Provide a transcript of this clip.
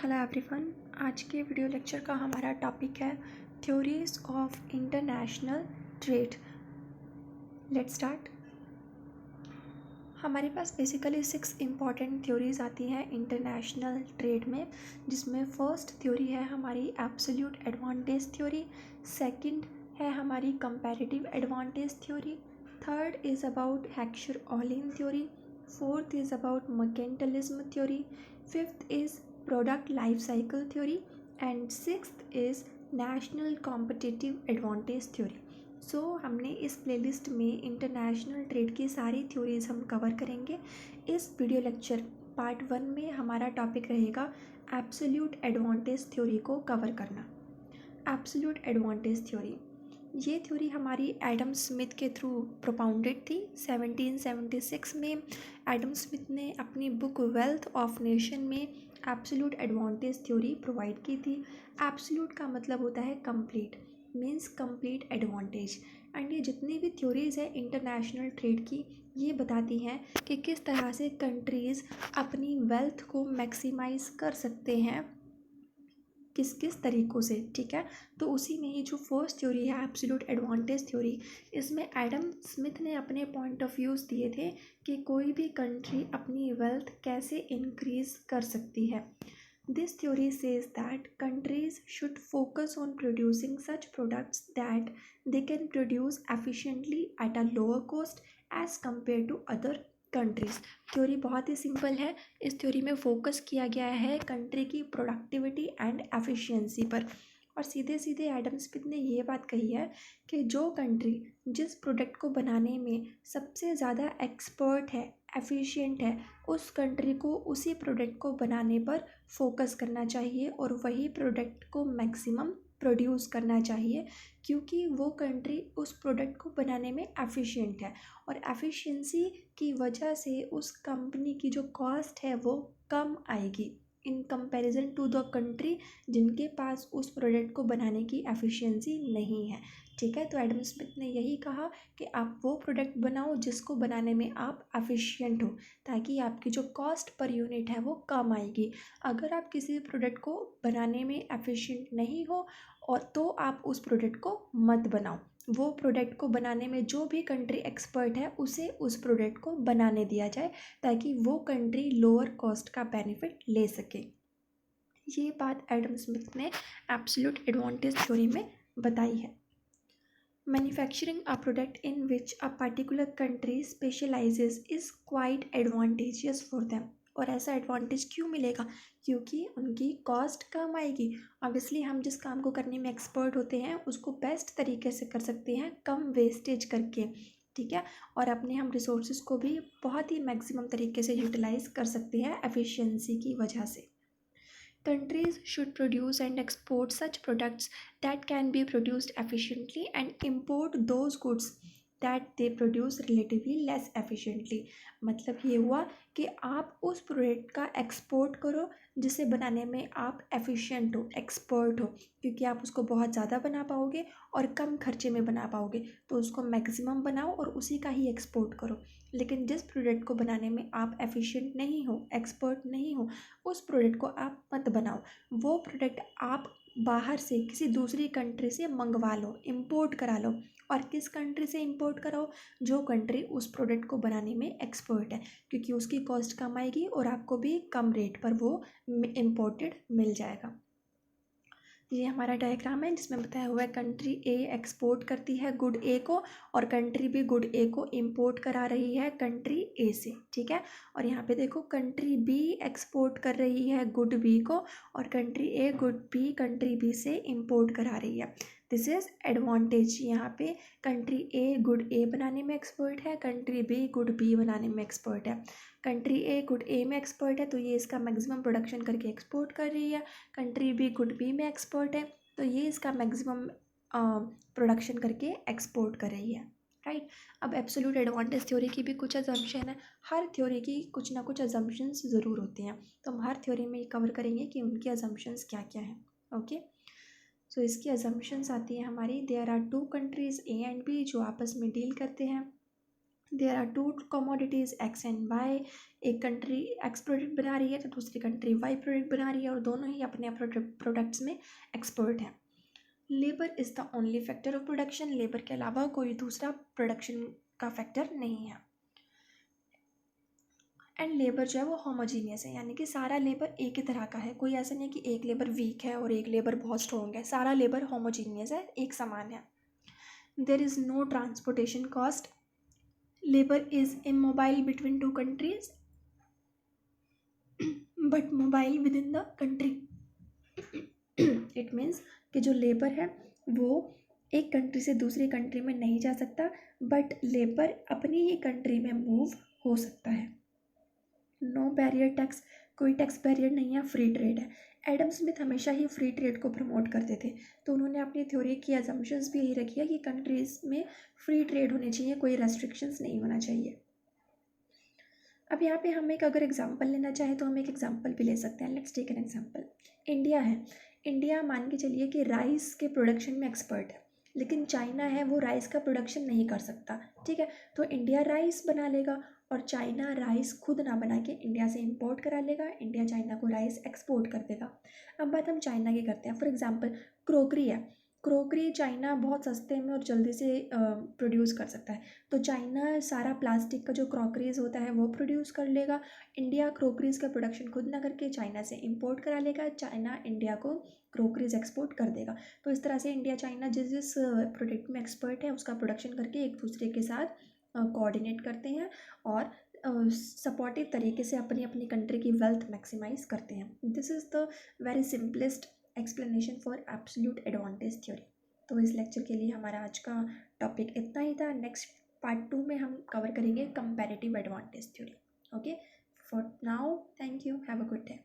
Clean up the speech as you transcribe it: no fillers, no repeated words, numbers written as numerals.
Hello everyone. आज के video lecture का हमारा टॉपिक है theories of international trade. Let's start. हमारे पास बेसिकली 6 इम्पॉर्टेंट थ्योरीज आती हैं इंटरनेशनल ट्रेड में, जिसमें फर्स्ट थ्योरी है हमारी एब्सोल्यूट एडवांटेज थ्योरी, सेकंड है हमारी comparative advantage theory, third is about Heckscher Ohlin theory, fourth is about mercantilism theory, fifth is product life cycle theory and sixth is national competitive advantage theory. So हमने इस playlist में international trade की सारी theories हम cover करेंगे। इस video lecture part 1 में हमारा टॉपिक रहेगा एब्सोल्यूट एडवांटेज थ्योरी को कवर करना। एब्सोल्यूट एडवांटेज थ्योरी, ये थ्योरी हमारी एडम स्मिथ के थ्रू प्रोपाउंडेड थी। 1776 में एडम स्मिथ ने अपनी बुक वेल्थ ऑफ नेशन में एब्सोल्यूट एडवांटेज थ्योरी प्रोवाइड की थी। एब्सोल्यूट का मतलब होता है complete, means complete advantage. And ये जितनी भी थ्योरीज़ है इंटरनेशनल ट्रेड की, ये बताती हैं कि किस तरह से कंट्रीज़ अपनी वेल्थ को मैक्सिमाइज़ कर सकते हैं, किस किस तरीक़ों से। ठीक है, तो उसी में ही जो फर्स्ट थ्योरी है एब्सोल्यूट एडवांटेज थ्योरी, इसमें एडम स्मिथ ने अपने पॉइंट ऑफ व्यूज़ दिए थे कि कोई भी कंट्री अपनी वेल्थ कैसे इंक्रीज़ कर सकती है। This theory says that countries should focus on producing such products that they can produce efficiently at a lower cost as compare to other countries. Theory बहुत ही सिंपल है। इस थ्योरी में फोकस किया गया है कंट्री की प्रोडक्टिविटी एंड एफिशिएंसी पर, और सीधे सीधे एडम स्मिथ ने ये बात कही है कि जो कंट्री जिस प्रोडक्ट को बनाने में सबसे ज़्यादा एक्सपर्ट है, एफिशिएंट है, उस कंट्री को उसी प्रोडक्ट को बनाने पर फोकस करना चाहिए और वही प्रोडक्ट को मैक्सिमम प्रोड्यूस करना चाहिए, क्योंकि वो कंट्री उस प्रोडक्ट को बनाने में एफिशिएंट है और एफिशिएंसी की वजह से उस कंपनी की जो कॉस्ट है वो कम आएगी in comparison to the country जिनके पास उस प्रोडक्ट को बनाने की एफिशिएंसी नहीं है। ठीक है, तो एडम स्मिथ ने यही कहा कि आप वो प्रोडक्ट बनाओ जिसको बनाने में आप एफिशिएंट हो, ताकि आपकी जो कॉस्ट पर यूनिट है वो कम आएगी। अगर आप किसी प्रोडक्ट को बनाने में एफिशिएंट नहीं हो और तो आप उस प्रोडक्ट को मत बनाओ। वो प्रोडक्ट को बनाने में जो भी कंट्री एक्सपर्ट है उसे उस प्रोडक्ट को बनाने दिया जाए, ताकि वो कंट्री लोअर कॉस्ट का बेनिफिट ले सके। ये बात एडम स्मिथ ने एब्सोल्यूट एडवांटेज थ्योरी में बताई है। Manufacturing a product in which a particular country specialises is quite advantageous for them. और ऐसा एडवांटेज क्यों मिलेगा? क्योंकि उनकी कॉस्ट कम आएगी। ऑब्वियसली हम जिस काम को करने में एक्सपर्ट होते हैं उसको बेस्ट तरीके से कर सकते हैं, कम वेस्टेज करके। ठीक है, और अपने हम रिसोर्सेज को भी बहुत ही मैक्सिमम तरीके से यूटिलाइज कर सकते हैं एफिशिएंसी की वजह से। Countries should produce and export such products that can be produced efficiently and import those goods that they produce relatively less efficiently। मतलब ये हुआ कि आप उस प्रोडक्ट का एक्सपोर्ट करो जिसे बनाने में आप एफिशिएंट हो, एक्सपर्ट हो, क्योंकि आप उसको बहुत ज़्यादा बना पाओगे और कम खर्चे में बना पाओगे, तो उसको मैक्सिमम बनाओ और उसी का ही एक्सपोर्ट करो। लेकिन जिस प्रोडक्ट को बनाने में आप एफिशिएंट नहीं हो, एक्सपर्ट नहीं हो, उस प्रोडक्ट को आप मत बनाओ। वो प्रोडक्ट आप बाहर से किसी दूसरी कंट्री से मंगवा लो, इंपोर्ट करा लो। और किस कंट्री से इंपोर्ट कराओ? जो कंट्री उस प्रोडक्ट को बनाने में एक्सपर्ट है, क्योंकि उसकी कॉस्ट कम आएगी और आपको भी कम रेट पर वो इम्पोर्टेड मिल जाएगा। ये हमारा डायग्राम है जिसमें बताया हुआ है कंट्री ए एक्सपोर्ट करती है गुड ए को और कंट्री बी गुड ए को इंपोर्ट करा रही है कंट्री ए से। ठीक है, और यहाँ पे देखो कंट्री बी एक्सपोर्ट कर रही है गुड बी को और country A good B country B से इंपोर्ट करा रही है। This is advantage. यहाँ पे कंट्री ए गुड ए बनाने में एक्सपर्ट है, कंट्री बी गुड बी बनाने में एक्सपर्ट है। कंट्री ए गुड ए में एक्सपर्ट है तो ये इसका मैक्सिमम प्रोडक्शन करके एक्सपोर्ट कर रही है। कंट्री बी गुड बी में एक्सपर्ट है तो ये इसका मैक्सिमम प्रोडक्शन करके एक्सपोर्ट कर रही है। राइट, अब एब्सोल्यूट एडवांटेज थ्योरी की भी कुछ अजम्पशन है। हर थ्योरी की कुछ ना कुछ अजम्पशंस ज़रूर होते हैं, तो हम हर थ्योरी में ये कवर करेंगे कि उनकी अजम्पशंस क्या क्या हैं। ओके, सो इसकी अजम्पशंस आती है हमारी, there are two countries A and B जो आपस में डील करते हैं। There are two commodities X and Y, एक कंट्री एक्स प्रोडक्ट बना रही है तो दूसरी कंट्री वाई प्रोडक्ट बना रही है और दोनों ही अपने प्रोडक्ट्स में एक्सपर्ट हैं। Labour is the only factor of production, labour के अलावा कोई दूसरा प्रोडक्शन का फैक्टर नहीं है। एंड लेबर जो है वो होमोजीनियस है, यानी कि सारा लेबर एक ही तरह का है, कोई ऐसा नहीं कि एक लेबर वीक है और एक लेबर बहुत स्ट्रॉन्ग है, सारा लेबर होमोजीनियस है, एक समान है। There is no transportation cost, labour is immobile between two countries but mobile within the country. It means कि जो लेबर है वो एक कंट्री से दूसरी कंट्री में नहीं जा सकता, बट लेबर अपनी ही कंट्री में मूव हो सकता है। नो बैरियर टैक्स, कोई टैक्स बैरियर नहीं है, फ्री ट्रेड है। एडम स्मिथ हमेशा ही फ्री ट्रेड को प्रमोट करते थे, तो उन्होंने अपनी थ्योरी की एजम्पशंस भी यही रखी है कि कंट्रीज़ में फ्री ट्रेड होनी चाहिए, कोई रेस्ट्रिक्शंस नहीं होना चाहिए। अब यहाँ पे हम एक अगर एग्जांपल लेना चाहें तो हम एक एग्जांपल भी ले सकते हैं। Let's take an example. India है, इंडिया मान के चलिए कि राइस के प्रोडक्शन में एक्सपर्ट है, लेकिन चाइना है वो राइस का प्रोडक्शन नहीं कर सकता, ठीक है। तो इंडिया राइस बना लेगा और चाइना राइस खुद ना बना के इंडिया से इंपोर्ट करा लेगा, इंडिया चाइना को राइस एक्सपोर्ट कर देगा। अब बात हम चाइना की करते हैं। फॉर एग्जांपल क्रोकरी है, क्रोकरी चाइना बहुत सस्ते में और जल्दी से प्रोड्यूस कर सकता है, तो चाइना सारा प्लास्टिक का जो क्रॉकरीज होता है वो प्रोड्यूस कर लेगा। इंडिया क्रोकरीज का प्रोडक्शन खुद ना करके चाइना से इंपोर्ट करा लेगा, चाइना इंडिया को क्रोकरीज एक्सपोर्ट कर देगा। तो इस तरह से इंडिया चाइना जिस जिस प्रोडक्ट में एक्सपर्ट है उसका प्रोडक्शन करके एक दूसरे के साथ कोऑर्डिनेट करते हैं और सपोर्टिव तरीके से अपनी अपनी कंट्री की वेल्थ मैक्सिमाइज करते हैं। This is the very simplest explanation for absolute advantage theory. तो इस लेक्चर के लिए हमारा आज का टॉपिक इतना ही था। नेक्स्ट पार्ट 2 में हम कवर करेंगे comparative advantage theory. Okay, for now thank you, have a good day.